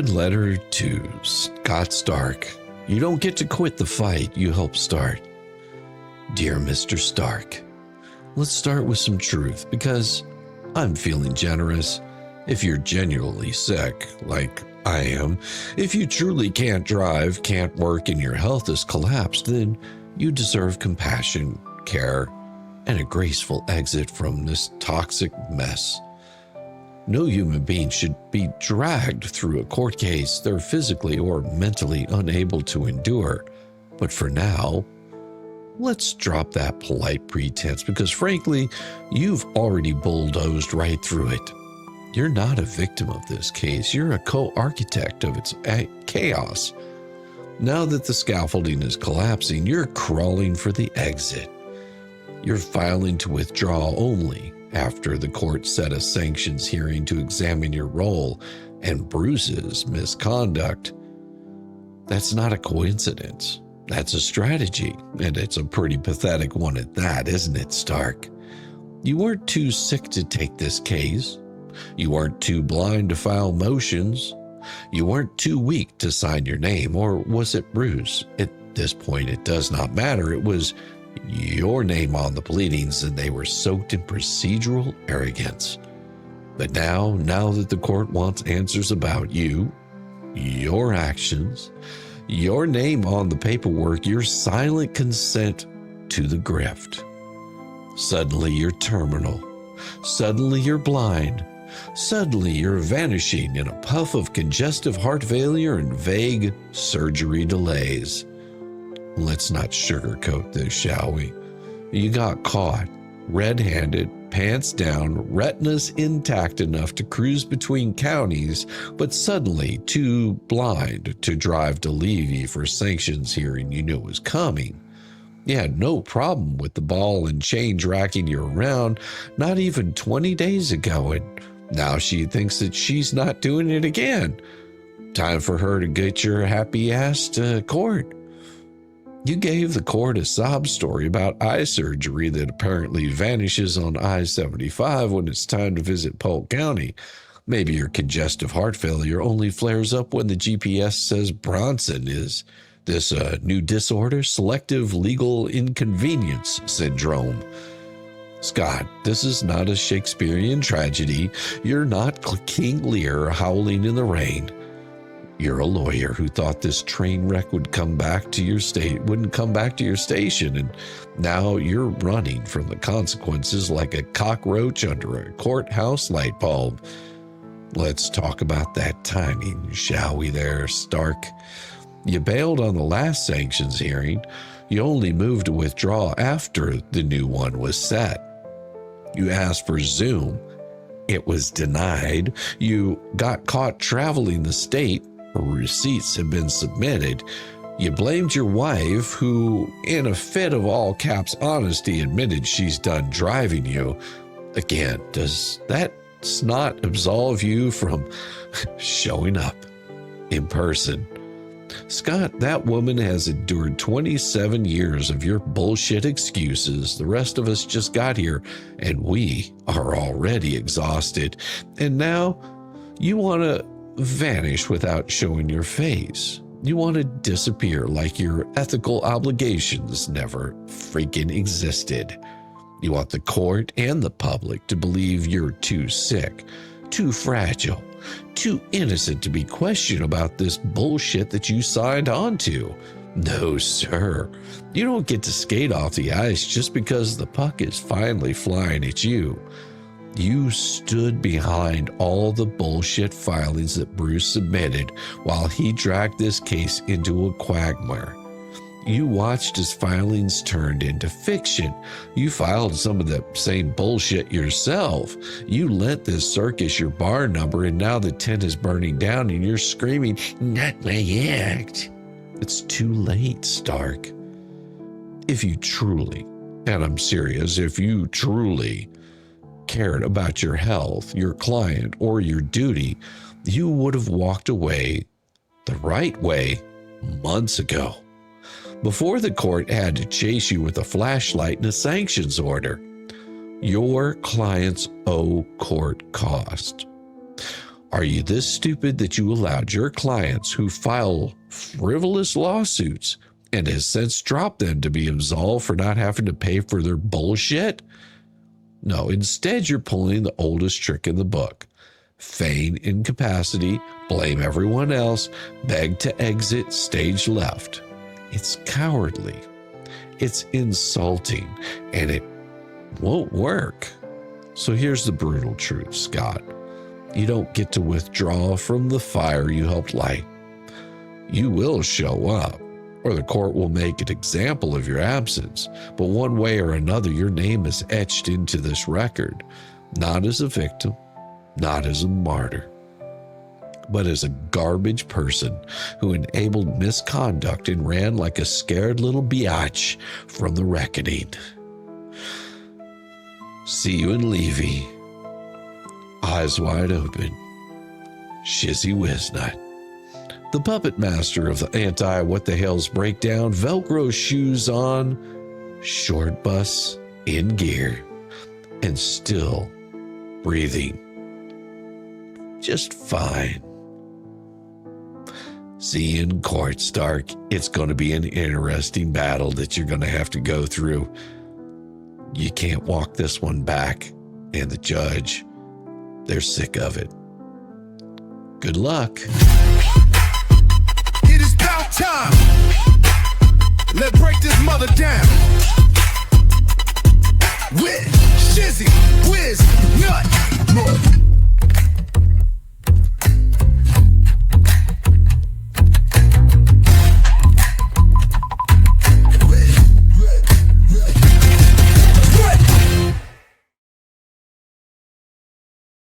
Open letter to Scott Stark. You don't get to quit the fight you helped start. Dear Mr. Stark, let's start with some truth because I'm feeling generous. If you're genuinely sick, like I am, if you truly can't drive, can't work, and your health has collapsed, then you deserve compassion, care, and a graceful exit from this toxic mess. No human being should be dragged through a court case they're physically or mentally unable to endure. But for now, let's drop that polite pretense because frankly, you've already bulldozed right through it. You're not a victim of this case. You're a co-architect of its chaos. Now that the scaffolding is collapsing, you're crawling for the exit. You're filing to withdraw only after the court set a sanctions hearing to examine your role and Bruce's misconduct. That's not a coincidence. That's a strategy, and it's a pretty pathetic one at that, isn't it, Stark? You weren't too sick to take this case. You weren't too blind to file motions. You weren't too weak to sign your name, or was it Bruce? At this point, it does not matter. It was your name on the pleadings, and they were soaked in procedural arrogance. But now that the court wants answers about you, your actions, your name on the paperwork, your silent consent to the grift. Suddenly you're terminal. Suddenly you're blind. Suddenly you're vanishing in a puff of congestive heart failure and vague surgery delays. Let's not sugarcoat this, shall we? You got caught, red-handed, pants down, retinas intact enough to cruise between counties, but suddenly too blind to drive to Levy for sanctions hearing you knew was coming. You had no problem with the ball and chain tracking you around, not even 20 days ago, and now she thinks that she's not doing it again. Time for her to get your happy ass to court. You gave the court a sob story about eye surgery that apparently vanishes on I-75 when it's time to visit Polk County. Maybe your congestive heart failure only flares up when the GPS says Bronson. Is this a new disorder? Selective legal inconvenience syndrome. Scott, this is not a Shakespearean tragedy. You're not King Lear howling in the rain. You're a lawyer who thought this train wreck wouldn't come back to your station, and now you're running from the consequences like a cockroach under a courthouse light bulb. Let's talk about that timing, shall we there, Stark? You bailed on the last sanctions hearing. You only moved to withdraw after the new one was set. You asked for Zoom. It was denied. You got caught traveling the state. Receipts had been submitted. You blamed your wife, who, in a fit of all caps honesty, admitted she's done driving you. Again, does that not absolve you from showing up in person? Scott, that woman has endured 27 years of your bullshit excuses. The rest of us just got here, and we are already exhausted. And now you want to vanish without showing your face. You want to disappear like your ethical obligations never freaking existed. You want the court and the public to believe you're too sick, too fragile, too innocent to be questioned about this bullshit that you signed on to. No, sir. You don't get to skate off the ice just because the puck is finally flying at you. You stood behind all the bullshit filings that Bruce submitted while he dragged this case into a quagmire. You watched his filings turned into fiction. You filed some of the same bullshit yourself. You lent this circus your bar number, and now the tent is burning down and you're screaming, "Not my act." It's too late, Stark. If you truly, and I'm serious, if you truly cared about your health, your client, or your duty, you would have walked away the right way months ago, before the court had to chase you with a flashlight and a sanctions order. Your clients owe court cost. Are you this stupid that you allowed your clients who file frivolous lawsuits and has since dropped them to be absolved for not having to pay for their bullshit? No, instead you're pulling the oldest trick in the book. Feign incapacity, blame everyone else, beg to exit stage left. It's cowardly. It's insulting, and it won't work. So here's the brutal truth, Scott. You don't get to withdraw from the fire you helped light. You will show up, or the court will make an example of your absence, but one way or another your name is etched into this record, not as a victim, not as a martyr, but as a garbage person who enabled misconduct and ran like a scared little biatch from the reckoning. See you in Levy. Eyes wide open. Shizzywhiznut. The puppet master of the anti-what-the-hells breakdown, Velcro shoes on, short bus in gear, and still breathing just fine. See you in court, Stark. It's going to be an interesting battle that you're going to have to go through. You can't walk this one back, and the judge, they're sick of it. Good luck.